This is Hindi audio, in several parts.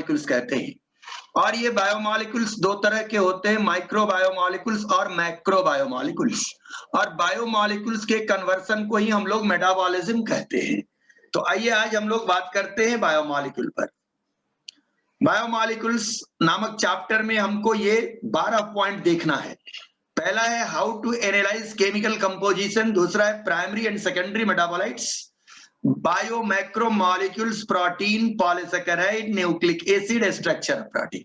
बायोमॉलिक्यूल्स कहते हैं। और ये बायोमॉलिक्यूल्स दो तरह के होते हैं, माइक्रो बायोमॉलिक्यूल्स और मैक्रो बायोमॉलिक्यूल्स। और बायोमॉलिक्यूल्स के कन्वर्सन को ही हम लोग मेटाबॉलिज्म कहते हैं। तो आइए आज हम लोग बात करते हैं बायोमॉलिक्यूल पर। बायोमॉलिक्यूल्स नामक चैप्टर में हमको ये 12 पॉइंट देखना है। पहला है how to analyse chemical composition, दूसरा है primary and secondary metabolites, bio macro molecules, protein, polysaccharide, nucleic acid, structure of protein,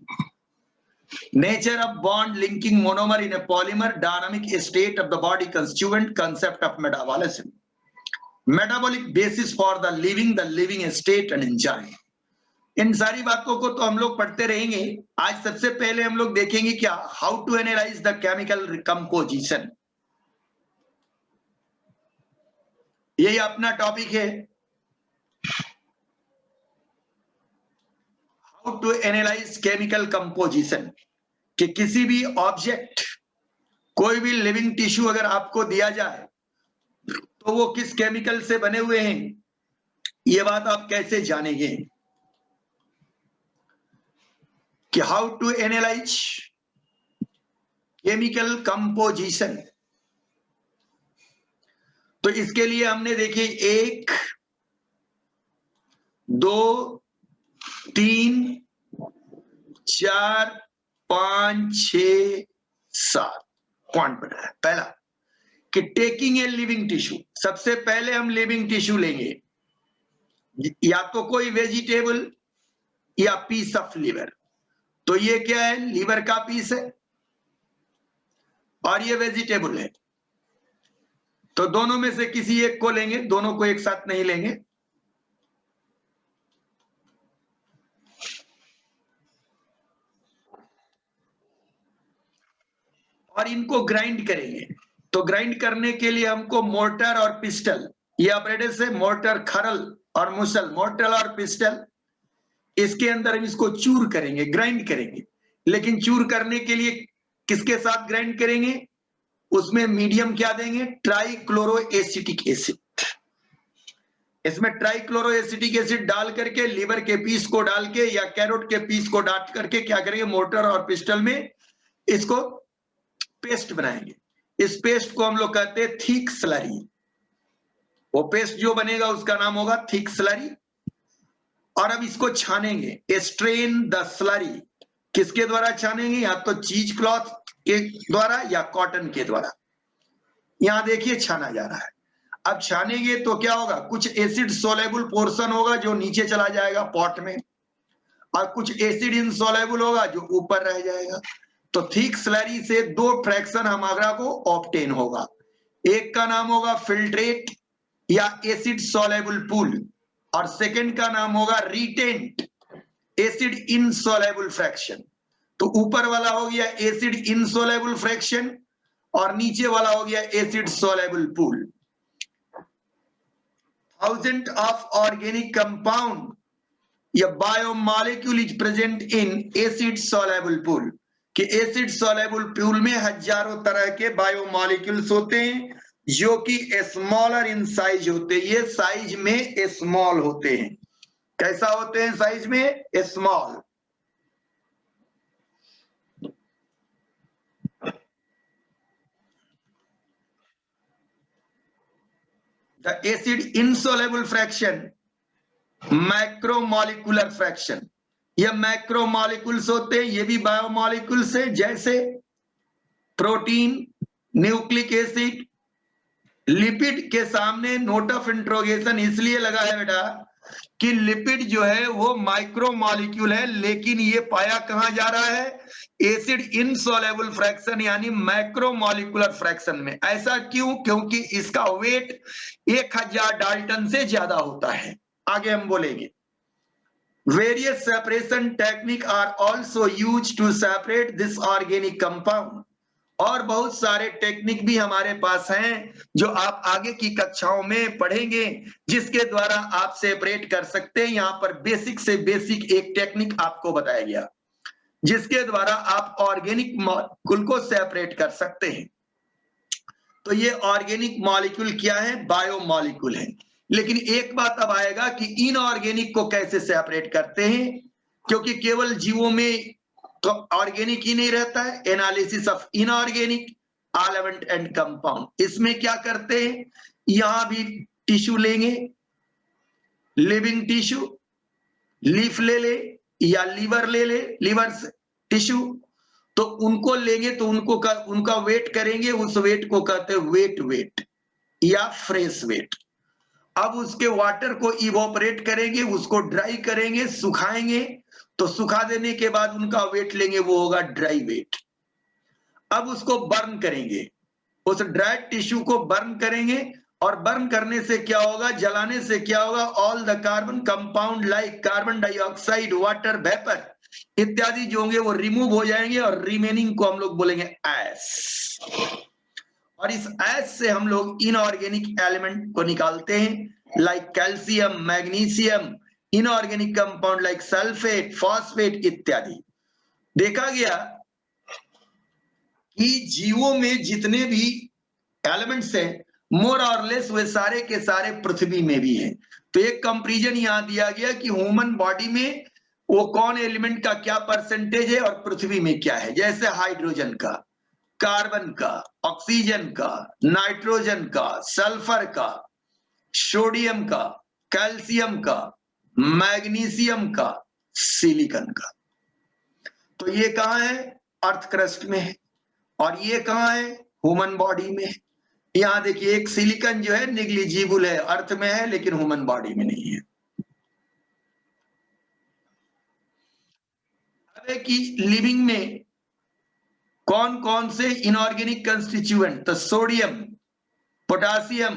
nature of bond linking monomer in a polymer, dynamic state of the body constituent, concept of metabolism, metabolic basis for the living state and enzyme. इन सारी बातों को तो हम लोग पढ़ते रहेंगे। आज सबसे पहले हम लोग देखेंगे क्या, how to analyse the chemical composition. यही अपना टॉपिक है, how to analyse chemical composition. कि किसी भी ऑब्जेक्ट, कोई भी लिविंग टिश्यू अगर आपको दिया जाए तो वो किस केमिकल से बने हुए हैं, ये बात आप कैसे जानेंगे कि how to analyse chemical composition. तो इसके लिए हमने देखिए 1, 2, 3, 4, 5, 6, 7 पॉइंट बनाया। पहला कि टेकिंग ए लिविंग टिश्यू, सबसे पहले हम लिविंग टिश्यू लेंगे, या तो कोई वेजिटेबल या पीस ऑफ लिवर। तो ये क्या है, लीवर का पीस है और ये वेजिटेबल है। तो दोनों में से किसी एक को लेंगे, दोनों को एक साथ नहीं लेंगे। और इनको ग्राइंड करेंगे। तो ग्राइंड करने के लिए हमको मोर्टर और पिस्टल, ये ऑपरेटर से मोर्टर, खरल और मुसल, मोर्टर और पिस्टल, इसके अंदर हम इसको चूर करेंगे, ग्राइंड करेंगे। लेकिन चूर करने के लिए किसके साथ ग्राइंड करेंगे, उसमें मीडियम क्या देंगे, ट्राइक्लोरो एसिटिक एसिड। इसमें ट्राइक्लोरो एसिटिक एसिड डाल करके, लीवर के पीस को डाल के या कैरोट के पीस को डाल करके क्या करेंगे, मोर्टर और पिस्टल में इसको पेस्ट बनाएंगे। इस पेस्ट को हम लोग कहते हैं थिक स्लरी। वो पेस्ट जो बनेगा उसका नाम होगा थिक स्लरी। और अब इसको छानेंगे, स्ट्रेन द स्लरी। किसके द्वारा छानेंगे, या तो चीज क्लॉथ के द्वारा या कॉटन के द्वारा। यहां देखिए छाना जा रहा है। अब छानेंगे तो क्या होगा, कुछ एसिड सोलेबल पोर्शन होगा जो नीचे चला जाएगा पॉट में, और कुछ एसिड इनसोलेबल होगा जो ऊपर रह जाएगा। तो थिक स्लरी से 2 फ्रैक्शन हमारा को ऑब्टेन होगा। एक का नाम होगा फिल्ट्रेट या एसिड सोलेबल पूल, और सेकंड का नाम होगा रिटेंट एसिड इनसोलेबल फ्रैक्शन। तो ऊपर वाला हो गया एसिड इनसोलेबल फ्रैक्शन और नीचे वाला हो गया acid soluble pool. Thousand of organic compound या biomolecule is present in acid soluble pool. कि एसिड सोलेबल पूल में हजारों तरह के बायोमॉलिक्यूल्स होते हैं जो कि स्मॉलर इन साइज होते हैं। ये साइज में स्मॉल होते हैं। कैसा होते हैं, साइज में small. The acid insoluble fraction, macromolecular fraction, ये मैक्रोमॉलिक्यूल्स होते हैं। ये भी बायोमॉलिक्यूल्स है, जैसे प्रोटीन, न्यूक्लिक एसिड, लिपिड के सामने नोट ऑफ इंट्रोगेशन इसलिए लगा है बेटा कि लिपिड जो है वो माइक्रोमॉलिक्यूल है, लेकिन ये पाया कहां जा रहा है, एसिड इनसोलेबल फ्रैक्शन यानी मैक्रोमॉलिक्यूलर फ्रैक्शन में। ऐसा क्यों, क्योंकि इसका वेट 1000 डाल्टन से ज्यादा होता है। आगे हम बोलेंगे। Various separation technique are also used to separate this organic compound। और बहुत सारे टेक्निक भी हमारे पास हैं जो आप आगे की कक्षाओं में पढ़ेंगे, जिसके द्वारा आप सेपरेट कर सकते हैं। यहाँ पर बेसिक से बेसिक एक टेक्निक आपको बताया गया जिसके द्वारा आप ऑर्गेनिक मॉलिक्यूल को सेपरेट कर सकते हैं। तो ये ऑर्गेनिक मॉलिक्यूल क्या है, बायोमॉलिक्यूल है। लेकिन एक बात अब आएगा कि इनऑर्गेनिक को कैसे सेपरेट करते हैं, क्योंकि केवल जीवों में तो ऑर्गेनिक ही नहीं रहता है, analysis of inorganic element and compound. इसमें क्या करते हैं, यहां भी टिश्यू लेंगे, लिविंग टिश्यू, लीफ ले ले या लीवर ले ले, लीवर टिश्यू, तो उनको लेंगे तो उनका वेट करेंगे, उस वेट को कहते हैं वेट या फ्रेश वेट। अब उसके वाटर को इवोपरेट करेंगे, उसको ड्राई करेंगे, सुखाएंगे, तो सुखा देने के बाद उनका वेट लेंगे, वो होगा ड्राई वेट। अब उसको बर्न करेंगे, उस ड्राई टिश्यू को बर्न करेंगे, और बर्न करने से क्या होगा, जलाने से क्या होगा, all the carbon compound like carbon dioxide, water vapour इत्यादि जो होंगे वो रिमूव हो जाएंगे, और रिमेनिंग को हम लोग बोलेंगे ऐश। और इस ऐश से हम लोग इनऑर्गेनिक एलिमेंट को निकालते हैं, like calcium, magnesium, inorganic compound like sulphate, phosphate इत्यादि। देखा गया कि जीवों में जितने भी एलिमेंट्स हैं, मोर और लेस वे सारे के सारे पृथ्वी में भी हैं। तो एक कंपैरिजन यहां दिया गया कि ह्यूमन बॉडी में वो कौन एलिमेंट का क्या परसेंटेज है और पृथ्वी में क्या है। जैसे हाइड्रोजन का, कार्बन का, ऑक्सीजन का, नाइट्रोजन का, सल्फर का, सोडियम का, कैल्शियम का, मैग्नीशियम का, सिलिकॉन का। तो ये कहां है, अर्थ क्रस्ट में है, और ये कहां है, ह्यूमन बॉडी में है। यहां देखिए एक सिलिकॉन जो है निग्लिजिबल है, अर्थ में है लेकिन ह्यूमन बॉडी में नहीं है। अब है कि लिविंग में कौन कौन से इनऑर्गेनिक कंस्टिट्यूएंट, तो sodium, potassium,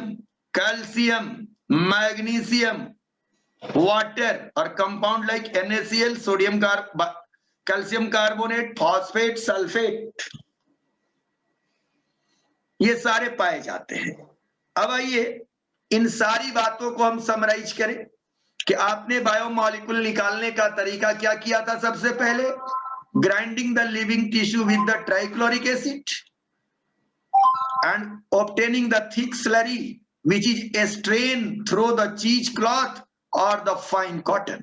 calcium, magnesium, water, और compound like NaCl, sodium calcium carbonate, phosphate, sulphate, ये सारे पाए जाते हैं। अब आइए इन सारी बातों को हम समराइज करें कि आपने बायोमॉलिक्यूल निकालने का तरीका क्या किया था। सबसे पहले grinding the living tissue with the trichloric acid and obtaining the thick slurry which is strained through the cheesecloth or the fine cotton।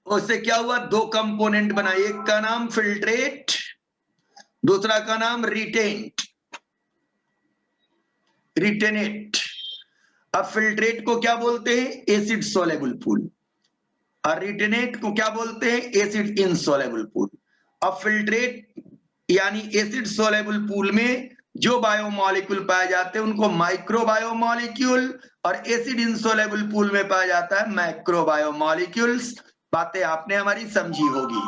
उससे क्या हुआ, दो कंपोनेंट बनाए, एक का नाम फिल्ट्रेट, दूसरा का नाम रिटेनेट। अब फिल्ट्रेट को क्या बोलते हैं, एसिड सोलेबल पूल, और रिटेनेट को क्या बोलते हैं, एसिड इनसोलेबल पूल। अब फिल्ट्रेट यानी एसिड सोलेबल पूल में जो बायोमॉलिक्यूल पाए जाते हैं उनको माइक्रो बायोमॉलिक्यूल, और एसिड इनसोलेबल पूल में पाया जाता है मैक्रो बायोमॉलिक्यूल्स। बातें आपने हमारी समझी होगी।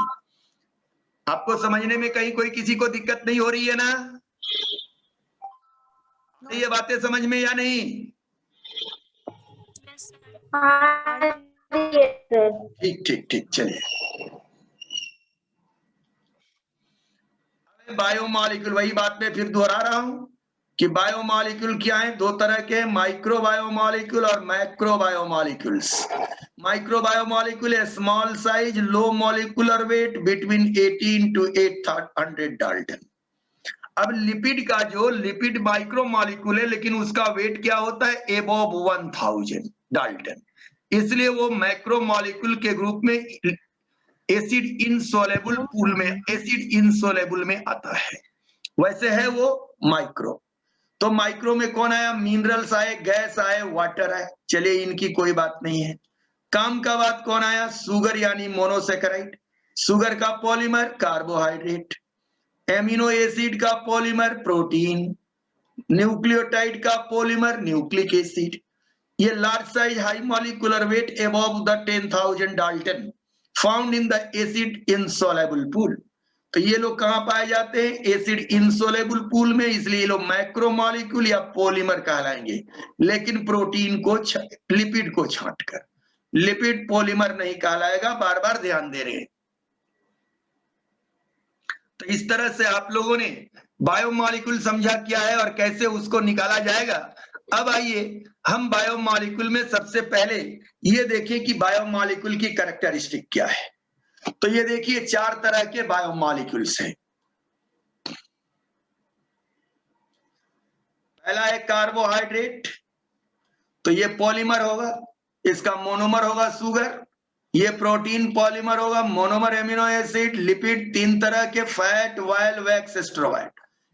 आपको समझने में कहीं कोई किसी को दिक्कत नहीं हो रही है ना, ये बातें समझ में या नहीं? ठीक ठीक ठीक, चलिए। बायोमॉलिक्यूल, वही बात मैं फिर दोहरा रहा हूं कि बायोमॉलिक्यूल क्या है, दो तरह के, माइक्रो बायोमॉलिक्यूल और मैक्रो बायोमॉलिक्यूल्स। माइक्रो बायोमॉलिक्यूल है small size, low molecular weight, between 18 to 800 Dalton. अब लिपिड का जो लिपिड माइक्रो मॉलिक्यूल है, लेकिन उसका वेट क्या होता है, एबोव 1000 डाल्टन, इसलिए वो मैक्रो मॉलिक्यूल के ग्रुप में एसिड इनसोलेबल पूल में, एसिड इनसोलेबल में आता है। वैसे है वो माइक्रो। तो माइक्रो में कौन आया, मिनरल्स आए, गैस आए, वाटर आए, चलिए इनकी कोई बात नहीं है। काम का बात कौन आया, शुगर यानी मोनोसेकेराइड, शुगर का पॉलीमर कार्बोहाइड्रेट, एमिनो एसिड का पॉलीमर प्रोटीन, न्यूक्लियोटाइड का पॉलीमर न्यूक्लिक एसिड। ये large size high molecular weight above the 10,000 Dalton found in the acid insoluble pool. तो ये लोग कहां पाए जाते हैं, एसिड इनसोलेबल पूल में, इसलिए ये लोग मैक्रो मॉलिक्यूल या पॉलीमर कहलाएंगे। लेकिन प्रोटीन को लिपिड को छांटकर लिपिड पॉलीमर नहीं कहलाएगा, बार बार ध्यान दे रहे हैं। तो इस तरह से आप लोगों ने बायोमॉलिक्यूल समझा क्या है और कैसे उसको निकाला जाएगा। अब आइए हम बायोमॉलिक्यूल में सबसे पहले ये देखें कि बायोमॉलिक्यूल की कैरेक्टरिस्टिक क्या है। तो ये देखिए चार तरह के बायोमॉलिक्यूल्स हैं। पहला है कार्बोहाइड्रेट, तो ये पॉलीमर होगा, इसका मोनोमर होगा शुगर, ये प्रोटीन पॉलीमर होगा, मोनोमर एमिनो एसिड, लिपिड 3 तरह के, fat, oil, wax, steroid,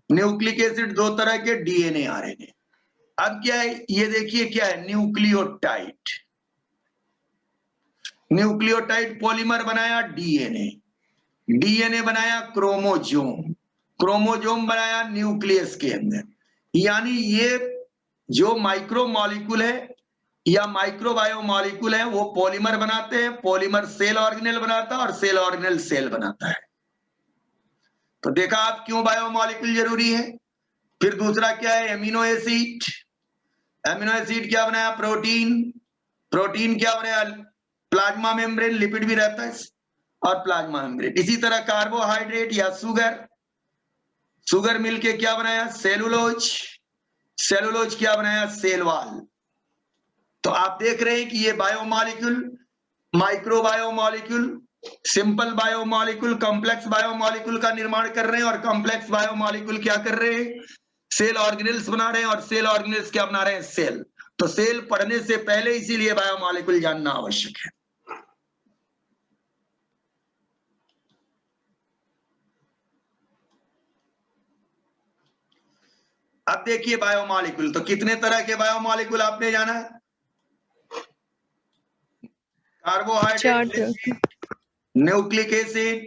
nucleic acid 2 तरह के, डीएनए, आरएनए। अब क्या है, ये देखिए क्या है, न्यूक्लियोटाइड। न्यूक्लियोटाइड पॉलीमर बनाया डीएनए, डीएनए बनाया क्रोमोजोम, क्रोमोजोम बनाया न्यूक्लियस के अंदर। यानी ये जो माइक्रो मॉलिक्यूल है या माइक्रोबायो मॉलिक्यूल है वो पॉलीमर बनाते हैं, पॉलीमर सेल ऑर्गेनेल बनाता है और सेल ऑर्गेनेल सेल बनाता है। तो देखा आप क्यों बायो मॉलिक्यूल जरूरी है। फिर दूसरा क्या है, एमिनो एसिड। एमिनो एसिड क्या बनाया, प्रोटीन, प्रोटीन क्या बनाया, प्लाज्मा मेम्ब्रेन, लिपिड भी रहता है और प्लाज्मा मेम्ब्रेन। इसी तरह कार्बोहाइड्रेट या शुगर, शुगर मिलके क्या बनाया, सेलुलोज, सेलुलोज क्या बनाया, सेल वॉल। तो आप देख रहे हैं कि ये biomolecule, micro biomolecule, simple biomolecule, complex biomolecule का निर्माण कर रहे हैं। और कॉम्प्लेक्स बायोमॉलिक्यूल क्या कर रहे हैं, सेल ऑर्गेनेल्स बना रहे हैं। और सेल ऑर्गेनेल्स क्या बना रहे हैं, सेल। तो सेल पढ़ने से पहले इसीलिए बायोमॉलिक्यूल जानना आवश्यक है। अब देखिए बायोमॉलिक्यूल, तो कितने तरह के बायोमॉलिक्यूल आपने जाना, कार्बोहाइड्रेट, न्यूक्लिक एसिड,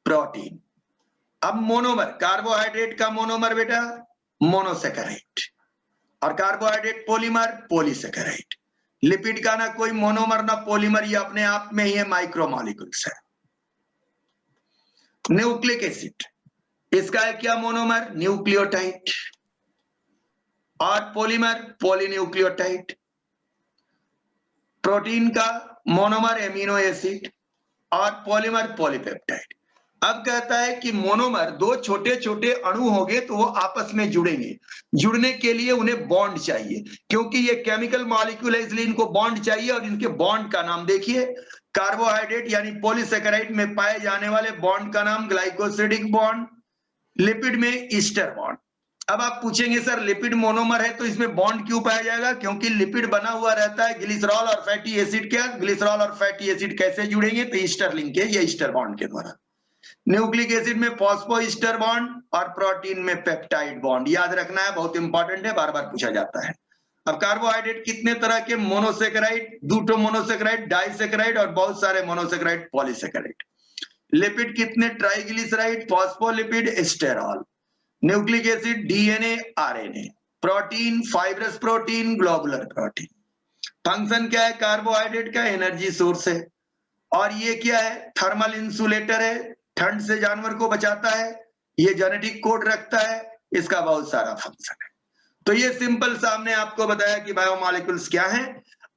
प्रोटीन। अब मोनोमर, कार्बोहाइड्रेट का मोनोमर बेटा मोनोसेकेराइड, और कार्बोहाइड्रेट पॉलीमर पॉलीसेकेराइड। लिपिड का ना कोई मोनोमर ना पॉलीमर, ये अपने आप में ही है माइक्रोमॉलिक्यूल्स है। न्यूक्लिक एसिड, इसका है क्या मोनोमर, न्यूक्लियोटाइड, और पॉलीमर पॉलीन्यूक्लियोटाइड। प्रोटीन का मोनोमर एमिनो एसिड और पॉलीमर पॉलीपेप्टाइड। अब कहता है कि मोनोमर दो छोटे छोटे अणु होंगे तो वो आपस में जुड़ेंगे, जुड़ने के लिए उन्हें बॉन्ड चाहिए, क्योंकि ये केमिकल मॉलिक्यूल है इसलिए इनको बॉन्ड चाहिए। और इनके बॉन्ड का नाम देखिए, कार्बोहाइड्रेट यानी पॉलीसेकेराइड में पाए जाने वाले बॉन्ड का नाम ग्लाइकोसिडिक बॉन्ड, लिपिड में ईस्टर बॉन्ड। अब आप पूछेंगे सर लिपिड मोनोमर है तो इसमें बॉन्ड क्यों पाया जाएगा, क्योंकि लिपिड बना हुआ रहता है ग्लिसरॉल और फैटी एसिड के, ग्लिसरॉल और फैटी एसिड कैसे जुड़ेंगे, तो ईस्टर लिंक है, ये ईस्टर बॉन्ड के द्वारा। न्यूक्लिक एसिड में फॉस्फो ईस्टर बॉन्ड और प्रोटीन में पेप्टाइड बॉन्ड, याद रखना है, बहुत इंपॉर्टेंट है, बार बार पूछा जाता है। अब कार्बोहाइड्रेट कितने तरह के, मोनोसेकेराइड, 2 मोनोसेकेराइड, डाइसेकेराइड और बहुत सारे मोनोसेकेराइड, पॉलीसेकेराइड। लिपिड कितने, triglyceride, phospholipid, sterol. Nucleic acid, DNA, RNA. Protein, fibrous protein, globular protein. Function क्या है कार्बोहाइड्रेट का, एनर्जी सोर्स है। और ये क्या है, थर्मल इंसुलेटर है, ठंड से जानवर को बचाता है, ये जेनेटिक कोड रखता है, इसका बहुत सारा फंक्शन है। तो ये सिंपल सामने आपको बताया कि बायोमॉलिक्यूल्स क्या हैं।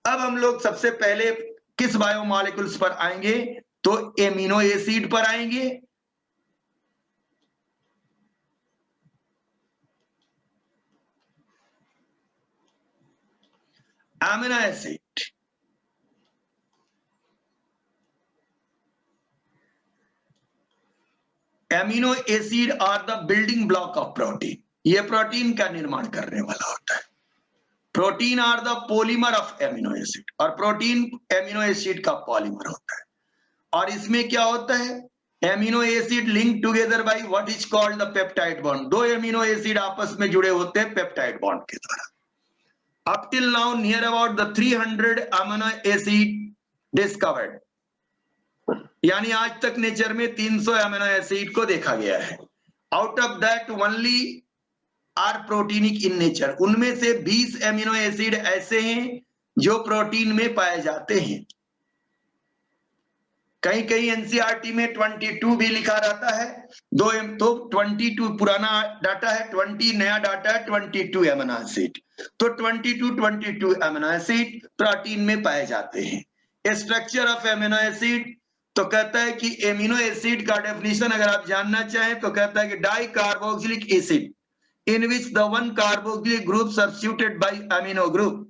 अब हम लोग सबसे पहले किस बायोमॉलिक्यूल्स पर आएंगे, तो एमिनो एसिड पर आएंगे। Amino acid, amino acid are the building block of protein, ये प्रोटीन का निर्माण करने वाला होता है। Protein are the polymer of amino acid, और प्रोटीन एमिनो एसिड का पॉलीमर होता है। और इसमें क्या होता है, amino acid link together by what is called the peptide bond, दो एमिनो एसिड आपस में जुड़े होते हैं पेप्टाइड बॉन्ड के द्वारा। Up till now, near about the 300 amino acid discovered, यानी आज तक नेचर में 300 अमीनो एसिड को देखा गया है। Out of that only are proteinic in nature, उनमें से 20 अमीनो एसिड ऐसे हैं जो प्रोटीन में पाए जाते हैं। कहीं कहीं एनसीईआरटी में 22 भी लिखा रहता है, तो 22 पुराना डाटा है, 20 नया डाटा है, 22 अमीनो एसिड। तो 22 अमीनो एसिड प्रोटीन में पाए जाते हैं। स्ट्रक्चर ऑफ अमीनो एसिड, तो कहता है कि एमिनो एसिड का डेफिनेशन अगर आप जानना चाहें तो कहता है कि di carboxylic acid in which the one carboxylic group substituted by amino group.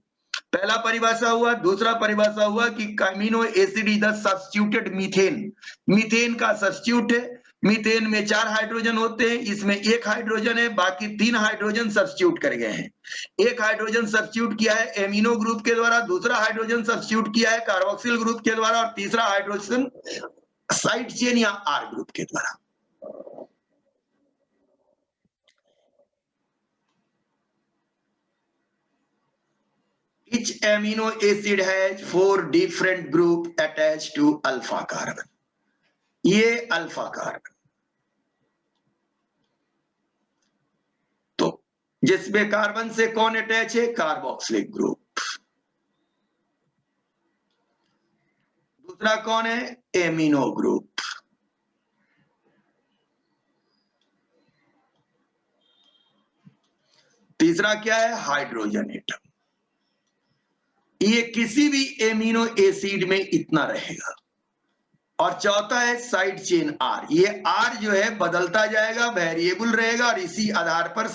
पहला परिभाषा हुआ। दूसरा परिभाषा हुआ कि amino acid is the substituted methane, methane का सब्स्टिट्यूट है। मीथेन में 4 हाइड्रोजन होते हैं, इसमें 1 हाइड्रोजन है, बाकी 3 हाइड्रोजन सब्स्टिट्यूट कर गए हैं। 1 हाइड्रोजन सब्स्टिट्यूट किया है एमिनो ग्रुप के द्वारा, दूसरा हाइड्रोजन सब्स्टिट्यूट किया है कार्बोक्सिल ग्रुप के द्वारा, और तीसरा हाइड्रोजन साइड चेन या आर ग्रुप के द्वारा। Each amino acid has 4 different group attached to alpha carbon. ये अल्फा कार्बन, तो जिसमें कार्बन से कौन अटैच है? Carboxylic group. दूसरा कौन है? Amino group. तीसरा क्या है? Hydrogen atom. ये किसी भी एमिनो एसिड में इतना रहेगा। और चौथा है साइड चेन आर। ये आर जो है बदलता जाएगा, वेरिएबल रहेगा, और इसी आधार पर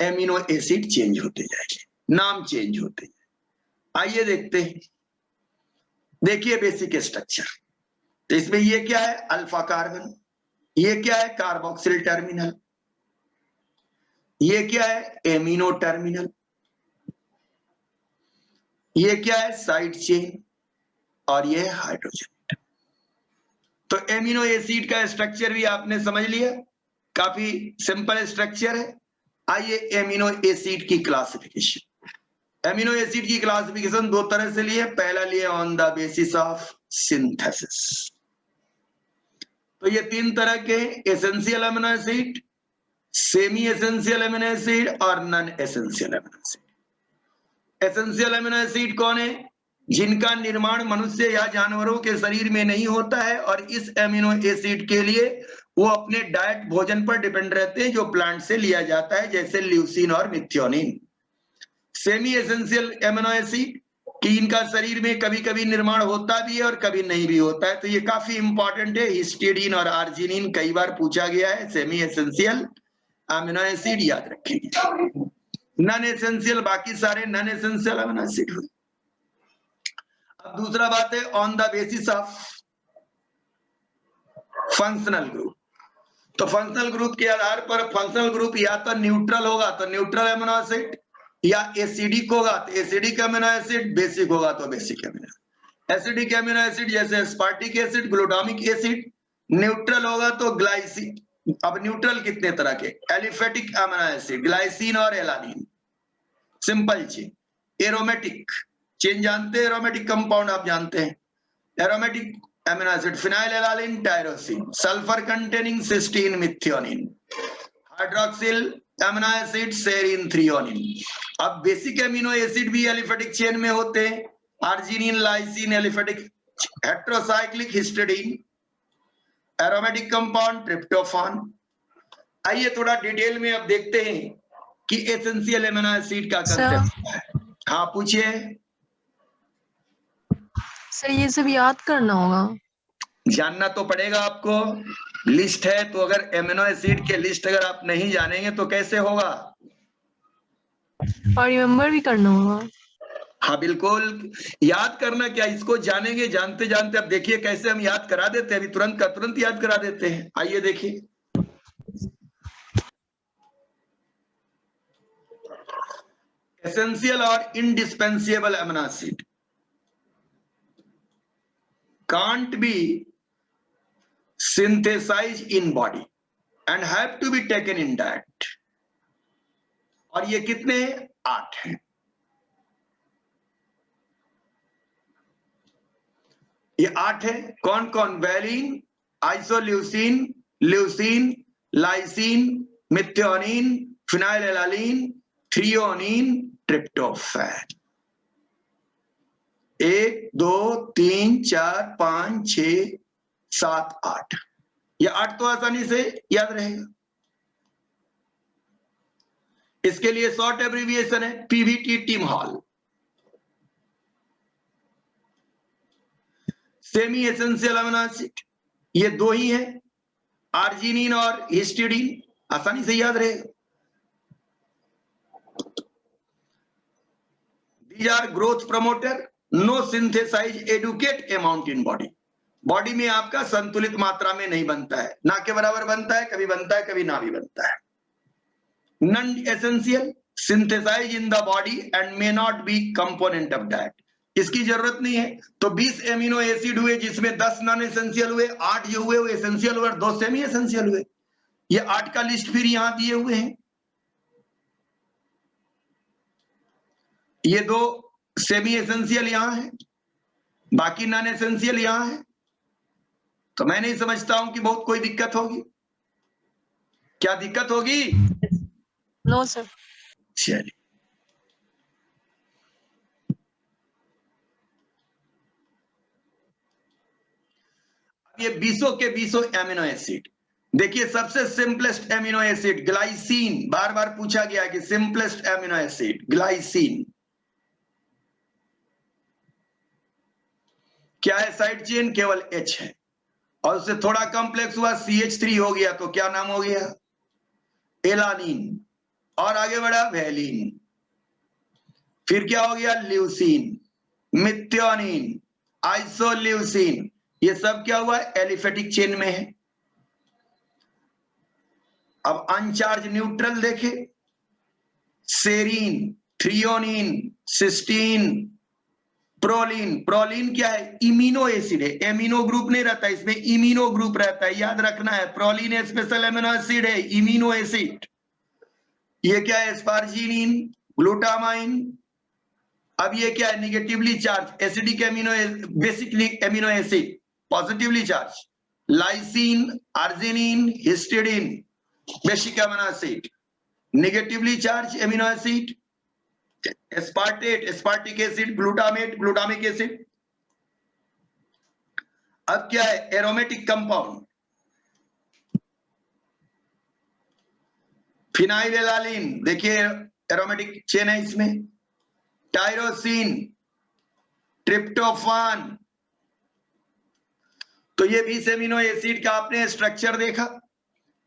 एमिनो एसिड चेंज होते जाएंगे, नाम चेंज होते जाएंगे। आइए देखते हैं। देखिए बेसिक स्ट्रक्चर। तो इसमें ये क्या है? Alpha carbon. ये क्या है? Carboxyl terminal. ये क्या है? Amino terminal. ये क्या है? Side chain. और ये हाइड्रोजन। तो एमिनो एसिड का स्ट्रक्चर भी आपने समझ लिया, काफी सिंपल स्ट्रक्चर है। आइए एमिनो एसिड की क्लासिफिकेशन। एमिनो एसिड की क्लासिफिकेशन 2 तरह से लिए। पहला लिए on the basis of synthesis. तो ये 3 तरह के essential amino acid, semi essential amino acid और non essential amino acid. Essential amino acid कौन है? जिनका निर्माण मनुष्य या जानवरों के शरीर में नहीं होता है, और इस एमिनो एसिड के लिए वो अपने डाइट भोजन पर डिपेंड रहते हैं जो प्लांट से लिया जाता है, जैसे ल्यूसीन और methionine. Semi essential amino acid कि इनका शरीर में कभी कभी निर्माण होता भी है और कभी नहीं भी होता है। तो ये काफी इंपॉर्टेंट है। हिस्टिडीन और आर्जिनिन कई बार पूछा गया है। सेमी एसेंशियल अमीनो एसिड याद रखेंगे। नॉन एसेंशियल बाकी सारे नॉन एसेंशियल अमीनो एसिड हुए। अब दूसरा बात है on the basis of functional group. तो फंक्शनल ग्रुप के आधार पर फंक्शनल ग्रुप या तो न्यूट्रल होगा तो न्यूट्रल अमीनो एसिड, या एसिडिक होगा तो एसिडिक अमीनो एसिड, बेसिक होगा तो basic amino acid. Acidic amino acid जैसे aspartic acid, glutamic acid. Neutral होगा तो ग्लाइसिन। अब न्यूट्रल कितने तरह के? एलिफेटिक अमीनो एसिड, ग्लाइसिन और alanine. Simple chain. Aromatic chain जानते हैं? एरोमेटिक कंपाउंड आप जानते हैं। Aromatic amino acid phenyl alanine tyrosine, sulphur containing cysteine methionine, hydroxyl amino acid serine threonine. अब बेसिक अमीनो एसिड भी एलिफेटिक चेन में होते हैं। Arginine, lysine, aliphatic heterocyclic histidine. Aromatic compound tryptophan. आइए थोड़ा डिटेल में अब देखते हैं कि एसेंशियल अमीनो एसिड का कंसेप्ट क्या है। हाँ पूछिए। सर ये सब याद करना होगा? जानना तो पड़ेगा आपको। लिस्ट है तो अगर एमिनो एसिड के लिस्ट अगर आप नहीं जानेंगे तो कैसे होगा? और रिमेम्बर भी करना होगा? हाँ बिल्कुल। याद करना क्या, इसको जानेंगे जानते जानते। अब देखिए कैसे हम याद करा देते हैं, अभी तुरंत का तुरंत याद करा देते हैं। आइए देखिए। एसेंशियल और indispensable amino acid can't be synthesized in body and have to be taken in diet। और ये कितने? 8 हैं। ये 8 है। कौन कौन? Valine, isoleucine, leucine, lysine, methionine, phenylalanine, threonine, tryptophan. 1 2 3 4 5 6 7 8। ये 8 तो आसानी से याद रहेगा। इसके लिए शॉर्ट एब्रिविएशन है Pvt team hall. Semi essential amino acid ये 2 ही है, आर्जिनिन और हिस्टिडीन। आसानी से याद रहेगा। These are growth promoter, no synthesize adequate amount in body। Body में आपका संतुलित मात्रा में नहीं बनता है, ना के बराबर बनता है, कभी ना भी बनता है। Non essential, synthesise in the body and may not be component of diet, इसकी जरूरत नहीं है। तो 20 एमिनो एसिड हुए जिसमें 10 नॉन एसेंशियल हुए, 8 जो हुए वो एसेंशियल हुए और 2 सेमी एसेंशियल हुए। ये 8 का लिस्ट फिर यहां दिए हुए हैं, ये 2 सेमी एसेंशियल यहां है, बाकी नॉन एसेंशियल यहां है। तो मैं नहीं समझता हूं कि बहुत कोई दिक्कत होगी। क्या दिक्कत होगी? No sir. चलिए, ये 20 के 20 एमिनो एसिड, देखिए सबसे सिंपलेस्ट एमिनो एसिड ग्लाइसिन, बार बार पूछा गया कि सिंपलेस्ट एमिनो एसिड ग्लाइसिन क्या है? साइड चेन केवल H है, और उससे थोड़ा कॉम्प्लेक्स हुआ CH3 हो गया, तो क्या नाम हो गया? एलानिन। और आगे बढ़ा वेलिन, फिर क्या हो गया? ल्यूसीन, मिथ्योनिन, आइसोल्यूसीन, ये सब क्या हुआ? एलिफेटिक चेन में है। अब अनचार्ज न्यूट्रल देखे, serine, threonine, cysteine, proline. Proline क्या है? इमिनो एसिड है, एमिनो ग्रुप नहीं रहता, इसमें इमिनो ग्रुप रहता है, याद रखना है। प्रोलिन स्पेशल एमिनो एसिड है, इमिनो एसिड। ये क्या है? एस्पार्जिनिन, ग्लूटामाइन। अब ये क्या है? Negatively charge acidic amino, basically amino acid, positively charge, lysine, arginine, histidine, basic amino acid, negatively charge amino acid, aspartate, aspartic acid, glutamate, glutamic acid. अब क्या है? एरोमेटिक कंपाउंड, फिनाइलेलानिन, देखिए एरोमेटिक चेन है इसमें, टायरोसिन, ट्रिप्टोफान। तो ये 20 एमिनो एसिड का आपने स्ट्रक्चर देखा।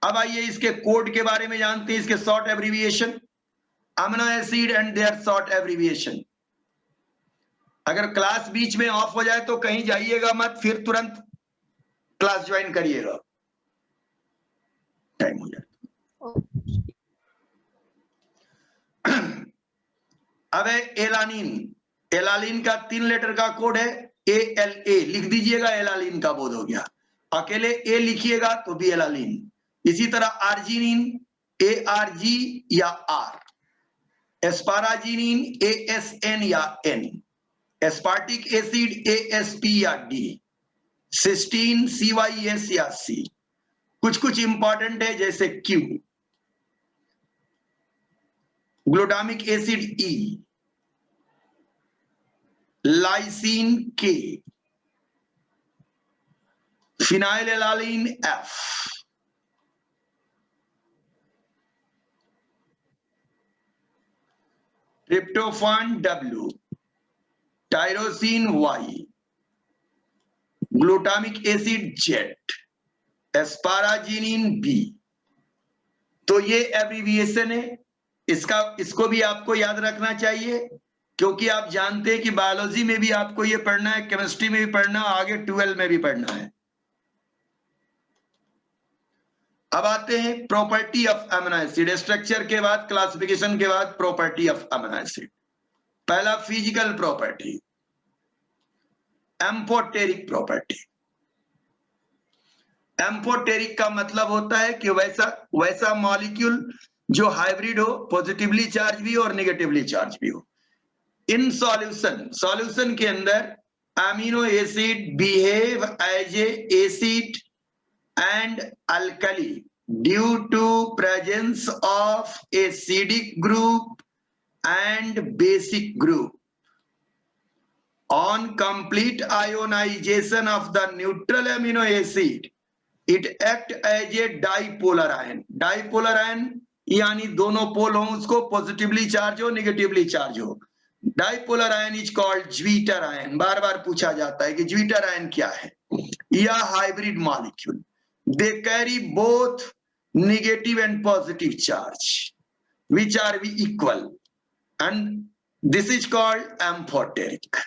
अब आइए इसके कोड के बारे में जानते हैं, इसके short abbreviation, amino acid and their short abbreviation. अगर क्लास बीच में ऑफ हो जाए तो कहीं जाइएगा मत, फिर तुरंत क्लास ज्वाइन करिएगा, टाइम हो जाए। अब है एलानिन, एलानिन का 3 लेटर का कोड है ALA, लिख दीजिएगा, एलानिन का बोध हो गया। अकेले A लिखिएगा तो भी एलानिन। इसी तरह आर्जिनिन, ARG या R, एस्पाराजिनिन, ASN या N, एस्पार्टिक एसिड ASP या D, सिस्टीन CYS या C। कुछ कुछ इंपॉर्टेंट है जैसे Q, glutamic acid E, lysine K, फिनाइलेलानिन F, tryptophan W, tyrosine Y, glutamic acid Z, एस्पाराजिनिन B। तो ये एब्रिविएशन है, इसको भी आपको याद रखना चाहिए, क्योंकि आप जानते हैं कि बायोलॉजी में भी आपको ये पढ़ना है, केमिस्ट्री में भी पढ़ना, आगे 12 में भी पढ़ना है। अब आते हैं property of amino acid, structure के बाद, क्लासिफिकेशन के बाद प्रॉपर्टी ऑफ अमीनो एसिड। पहला physical property, amphoteric property. Amphoteric का मतलब होता है कि वैसा मॉलिक्यूल जो हाइब्रिड हो, पॉजिटिवली चार्ज भी हो और नेगेटिवली चार्ज भी हो। इन सॉल्यूशन के अंदर amino acid behave as a acid and alkali due to presence of acidic group and basic group. On complete ionization of the neutral amino acid, it act as a dipolar ion. Dipolar ion यानी दोनों पोल हो, उसको पॉजिटिवली चार्ज हो, नेगेटिवली चार्ज हो। Dipolar ion is called zwitter ion. बार बार पूछा जाता है कि ज्वीटर आयन क्या है? या hybrid molecule, they carry both negative and positive charge which are equal, and this is called amphoteric.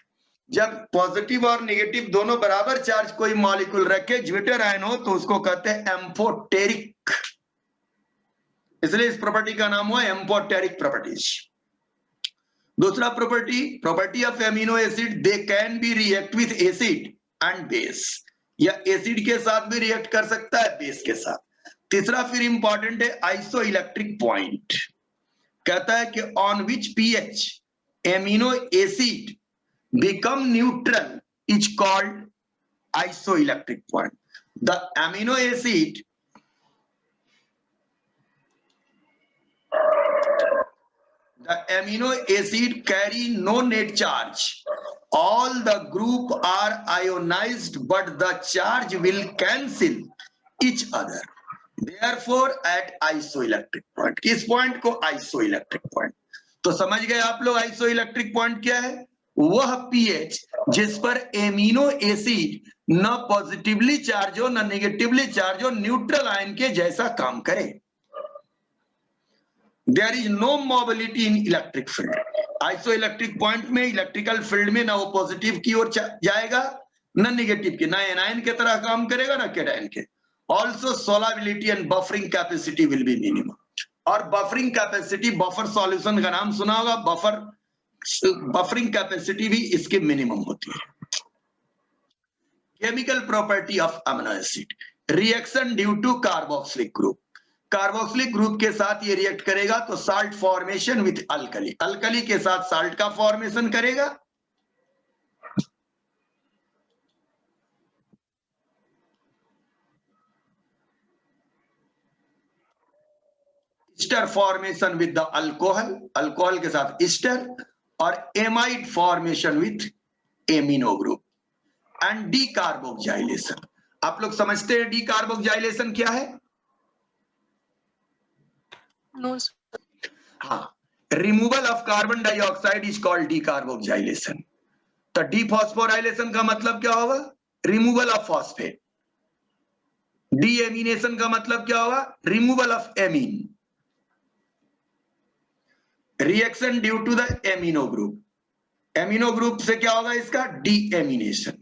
जब पॉजिटिव और नेगेटिव दोनों बराबर चार्ज कोई मॉलिक्यूल रखे ज्विटर आयन हो तो उसको कहते हैं एम्फोटेरिक, इसलिए इस प्रॉपर्टी का नाम हुआ एम्फोटेरिक प्रॉपर्टीज। दूसरा property of amino acid, they can be react with acid and base, या एसिड के साथ भी रिएक्ट कर सकता है बेस के साथ। तीसरा फिर इंपॉर्टेंट है आइसो इलेक्ट्रिक पॉइंट, कहता है कि on which pH amino acid become neutral is called isoelectric point. The amino acid carry no net charge. All the group are ionized, but the charge will cancel each other. Therefore, at isoelectric point, किस पॉइंट को isoelectric point, तो समझ गए आप लोग isoelectric point क्या है? वह पीएच जिस पर एमिनो एसिड न पॉजिटिवली चार्ज हो न नेगेटिवली चार्ज हो, न्यूट्रल आयन के जैसा काम करे। There is no mobility in electric field. Isoelectric point में इलेक्ट्रिकल फील्ड में ना वो पॉजिटिव की ओर जाएगा न नेगेटिव की, ना एनायन के तरह काम करेगा ना कैटायन के। Also solubility and buffering capacity will be minimum. और बफरिंग कैपेसिटी, बफर सॉल्यूशन का नाम सुना होगा, बफरिंग कैपेसिटी भी इसके मिनिमम होती है। Chemical property of amino acid, reaction due to carboxylic group, carboxylic group के साथ ये रिएक्ट करेगा तो salt formation with alkali, alkali के साथ साल्ट का फॉर्मेशन करेगा। Ester formation with the alcohol, alcohol के साथ ईस्टर, और amide formation with amino group and decarboxylation. आप लोग समझते हैं डी कार्बोक्साइलेशन क्या है? No, sir. हाँ, removal of carbon dioxide is called decarboxylation. तो डी फॉस्फोराइलेशन का मतलब क्या होगा? Removal of phosphate. Deamination का मतलब क्या होगा? Removal of amine. Reaction due to the amino group, amino group से क्या होगा इसका? Deamination.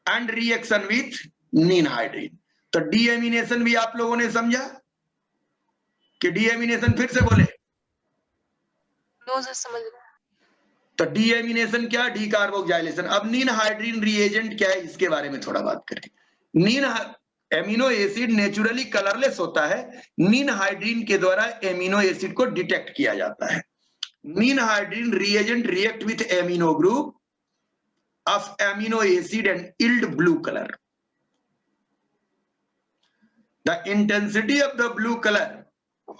And reaction with ninhydrin. तो डी एमिनेशन भी आप लोगों ने समझा कि डी एमिनेशन, फिर से बोले। No, sir, समझ गया। तो डी एमिनेशन क्या? डी कार्बोक्साइलेशन। अब नीन हाइड्रीन रिएजेंट क्या है इसके बारे में थोड़ा बात करें। नीन एमिनो एसिड नेचुरली कलरलेस होता है, नीन हाइड्रीन के द्वारा एमिनो एसिड को डिटेक्ट किया जाता है। नीन hydrin reagent react with amino group of amino acid and yield blue color. The intensity of the blue color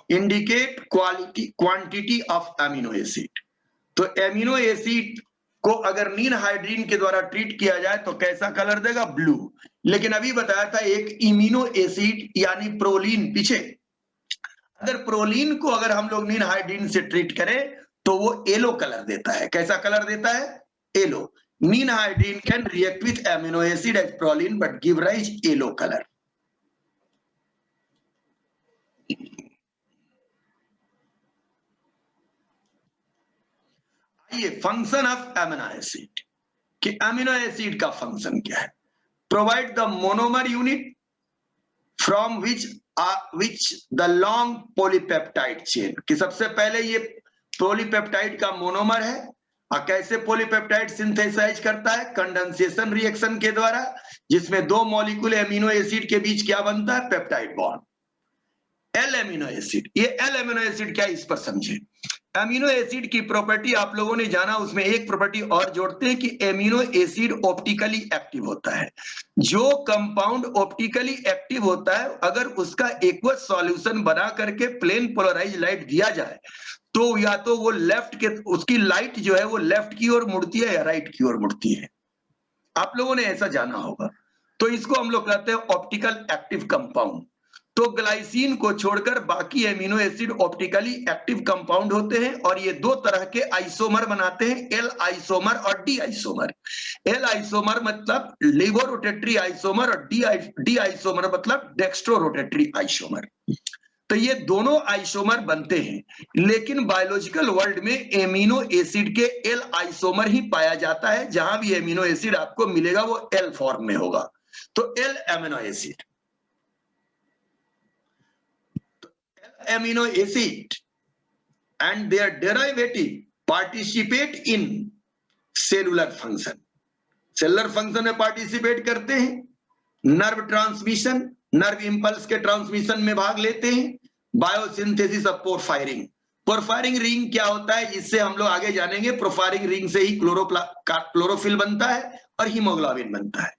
indicate quantity of amino acid. तो एमिनो एसिड को अगर नीन हाइड्रीन के द्वारा ट्रीट किया जाए तो कैसा कलर देगा? ब्लू। लेकिन अभी बताया था एक इम्यूनो एसिड यानी प्रोलीन, पीछे, अगर प्रोलीन को अगर हम लोग नीन हाइड्रीन से ट्रीट करें तो वो येलो कलर देता है। कैसा कलर देता है? Yellow. Nin iodine can react with amino acid as proline but give rise yellow color. ये फंक्शन ऑफ अमीनो एसिड, कि अमीनो एसिड का फंक्शन क्या है? Provide the monomer unit from which the long polypeptide chain, कि सबसे पहले ये पॉलीपेप्टाइड का मोनोमर है। और कैसे पॉलीपेप्टाइड सिंथेसाइज करता है? कंडेंसेशन रिएक्शन के द्वारा, जिसमें दो मॉलिक्यूल एमिनो एसिड के बीच क्या बनता है? Peptide bond. L amino acid, ये एल एमिनो एसिड क्या है इस पर समझे। एमिनो एसिड की प्रॉपर्टी आप लोगों ने जाना, उसमें एक प्रॉपर्टी और जोड़ते हैं कि एमिनो एसिड ऑप्टिकली एक्टिव होता है। जो कंपाउंड ऑप्टिकली एक्टिव होता है, अगर उसका एक्वस सॉल्यूशन बना करके प्लेन पोलराइज लाइट दिया जाए तो या तो वो लेफ्ट के, उसकी लाइट जो है वो लेफ्ट की ओर मुड़ती है या राइट की ओर मुड़ती है। आप लोगों ने ऐसा जाना होगा। तो इसको हम लोग कहते हैं ऑप्टिकल एक्टिव कंपाउंड। तो ग्लाइसिन को छोड़कर बाकी amino acid optically active compound होते हैं, और ये दो तरह के आइसोमर बनाते हैं, एल आइसोमर और डी आइसोमर। एल आइसोमर मतलब लीवो रोटेटरी आइसोमर, और डी आइसोमर मतलब डेक्स्ट्रो रोटेटरी आइसोमर। तो ये दोनों आइसोमर बनते हैं, लेकिन बायोलॉजिकल वर्ल्ड में एमिनो एसिड के एल आइसोमर ही पाया जाता है। जहां भी एमिनो एसिड आपको मिलेगा वो एल फॉर्म में होगा, तो L amino acid. Amino acid and their derivative participate in cellular function। Cellular function में पार्टिसिपेट करते हैं, नर्व ट्रांसमिशन, नर्व इंपल्स के ट्रांसमिशन में भाग लेते हैं, biosynthesis of porphyrin. Porphyrin ring क्या होता है इससे हम लोग आगे जानेंगे। पोरफायरिन रिंग से ही क्लोरोफिल बनता है और हीमोग्लोबिन बनता है।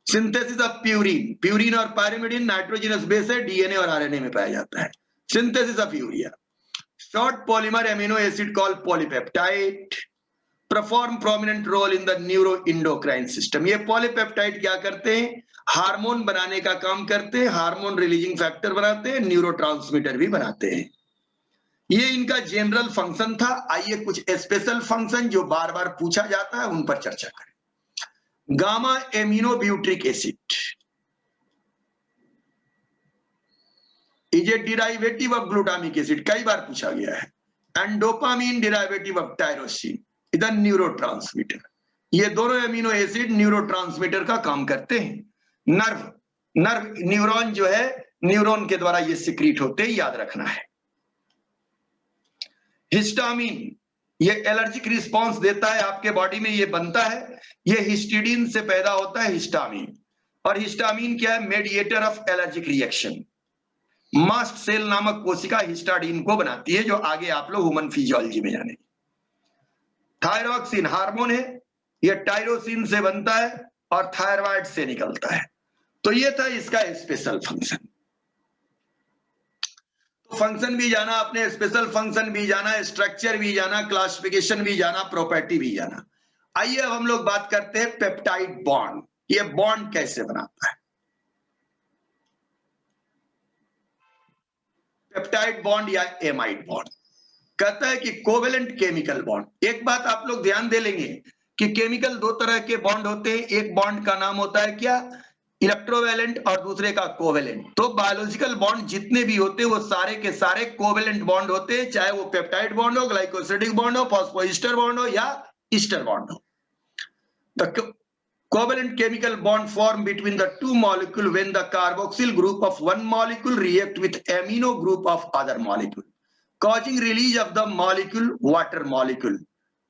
सिंथेसिस ऑफ प्यूरिन, प्यूरिन और पायरिमिडिन नाइट्रोजनस बेस है, डीएनए और आरएनए में पाया जाता है। Synthesis of urea. Short polymer amino acid called polypeptide perform prominent role in the neuroendocrine system। ये polypeptide क्या करते हैं? हार्मोन बनाने का काम करते हैं, हार्मोन रिलीजिंग फैक्टर बनाते हैं, न्यूरोट्रांसमीटर भी बनाते हैं। ये इनका जनरल फंक्शन था। आइए कुछ स्पेशल फंक्शन जो बार बार पूछा जाता है उन पर चर्चा करें। Gamma amino butyric acid is a derivative of glutamic acid, कई बार पूछा गया है। And dopamine derivative of tyrosine is a neurotransmitter. ये दोनों एमिनो एसिड न्यूरोट्रांसमीटर का काम करते हैं। नर्व न्यूरॉन जो है, न्यूरॉन के द्वारा ये सिक्रीट होते हैं, याद रखना है। हिस्टामिन ये एलर्जिक रिस्पॉन्स देता है आपके बॉडी में, ये बनता है, ये हिस्टिडीन से पैदा होता है हिस्टामिन। और हिस्टामिन क्या है? Mediator of allergic reaction. Mast cell नामक कोशिका हिस्टाडीन को बनाती है, जो आगे आप लोग ह्यूमन फिजियोलॉजी में जानेंगे। थायरॉक्सिन हार्मोन है, यह टायरोसिन से बनता है और थायराइड से निकलता है। तो ये था इसका स्पेशल फंक्शन। तो फंक्शन भी जाना आपने, स्पेशल फंक्शन भी जाना, स्ट्रक्चर भी जाना, क्लासिफिकेशन भी जाना, प्रॉपर्टी भी जाना। आइए अब हम लोग बात करते हैं पेप्टाइड बॉन्ड। ये बॉन्ड कैसे बनाता है? पेप्टाइड बॉन्ड या एमाइड बॉन्ड कहता है कि कोवेलेंट केमिकल बॉन्ड। एक बात आप लोग ध्यान दे लेंगे कि केमिकल दो तरह के बॉन्ड होते हैं। एक बॉन्ड का नाम होता है क्या? इलेक्ट्रोवैलेंट, और दूसरे का कोवेलेंट। तो बायोलॉजिकल बॉन्ड जितने भी होते हैं वो सारे के सारे कोवेलेंट बॉन्ड होते हैं, चाहे वो पेप्टाइड बॉन्ड हो, ग्लाइकोसिडिक बॉन्ड हो, फॉस्फोईस्टर बॉन्ड हो या ईस्टर बॉन्ड हो। The covalent chemical bond formed between the two molecules when the carboxyl group of one molecule react with amino group of other molecule, causing release of the molecule water molecule।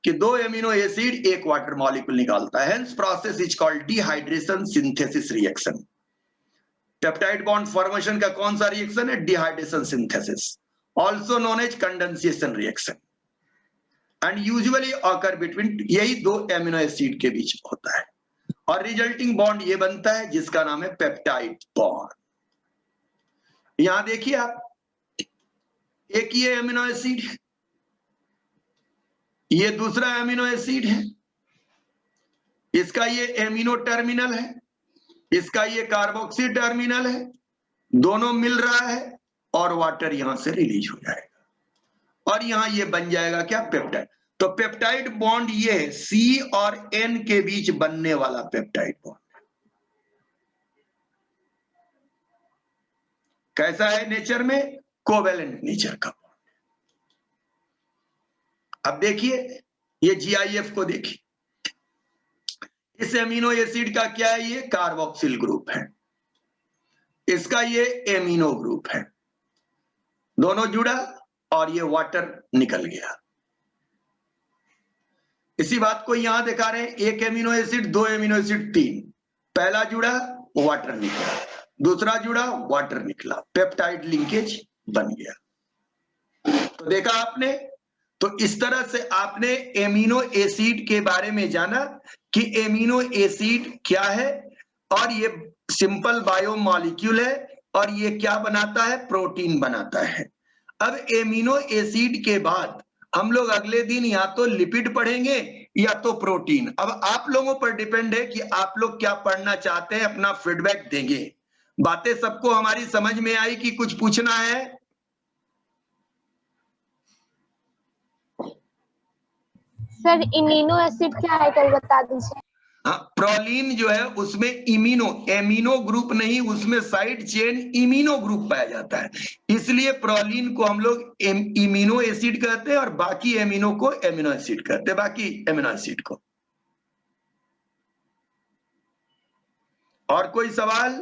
कि दो एमिनो एसिड एक वाटर मॉलिक्यूल निकालता है। Hence process is called dehydration synthesis reaction। Peptide bond formation का कौन सा रिएक्शन है? Dehydration synthesis, also known as condensation reaction, and usually occur between, यही दो एमिनो एसिड के बीच होता है और रिजल्टिंग बॉन्ड ये बनता है जिसका नाम है पेप्टाइड बॉन्ड। यहां देखिए आप, एक ये एमिनो एसिड है, ये दूसरा एमिनो एसिड है, इसका ये एमिनो टर्मिनल है, इसका ये कार्बोक्सी टर्मिनल है, दोनों मिल रहा है और वाटर यहां से रिलीज हो जाएगा और यहां ये बन जाएगा क्या? पेप्टाइड। तो पेप्टाइड बॉन्ड ये है सी और एन के बीच बनने वाला पेप्टाइड बॉन्ड। कैसा है नेचर में? कोवेलेंट नेचर का बॉन्ड। अब देखिए ये जीआईएफ को देखिए, इस एमिनो एसिड का क्या है? ये कार्बोक्सिल ग्रुप है, इसका ये एमिनो ग्रुप है, दोनों जुड़ा और ये वाटर निकल गया। इसी बात को यहां दिखा रहे हैं, एक एमिनो एसिड, दो एमिनो एसिड, तीन, पहला जुड़ा वाटर निकला, दूसरा जुड़ा वाटर निकला, पेप्टाइड लिंकेज बन गया। तो देखा आपने, तो इस तरह से आपने एमिनो एसिड के बारे में जाना कि एमिनो एसिड क्या है, और ये सिंपल बायोमॉलिक्यूल है और ये क्या बनाता है? प्रोटीन बनाता है। अब एमिनो एसिड के बाद हम लोग अगले दिन या तो लिपिड पढ़ेंगे या तो प्रोटीन। अब आप लोगों पर डिपेंड है कि आप लोग क्या पढ़ना चाहते हैं, अपना फीडबैक देंगे। बातें सबको हमारी समझ में आई कि कुछ पूछना है? सर इमिनो एसिड क्या है कल बता दीजिए। प्रोलीन जो है उसमें एमिनो ग्रुप नहीं, उसमें साइड चेन इमिनो ग्रुप पाया जाता है, इसलिए प्रोलीन को हम लोग इमिनो एसिड कहते हैं और बाकी एमिनो को एमिनो एसिड कहते हैं, बाकी एमिनो एसिड को। और कोई सवाल?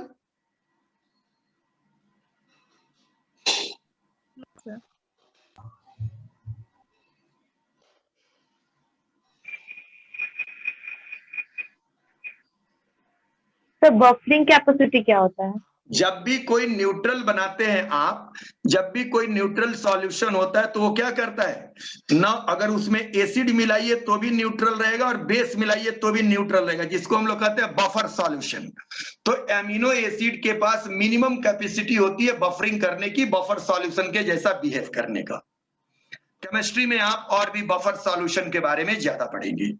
सर बफरिंग कैपेसिटी क्या होता है? जब भी कोई न्यूट्रल बनाते हैं आप, जब भी कोई न्यूट्रल सॉल्यूशन होता है तो वो क्या करता है ना, अगर उसमें एसिड मिलाइए तो भी न्यूट्रल रहेगा और बेस मिलाइए तो भी न्यूट्रल रहेगा, जिसको हम लोग कहते हैं बफर सॉल्यूशन। तो एमिनो एसिड के पास मिनिमम कैपेसिटी होती है बफरिंग करने की, बफर सॉल्यूशन के जैसा बिहेव करने का। केमिस्ट्री में आप और भी बफर सॉल्यूशन के बारे में ज्यादा पढ़ेंगे।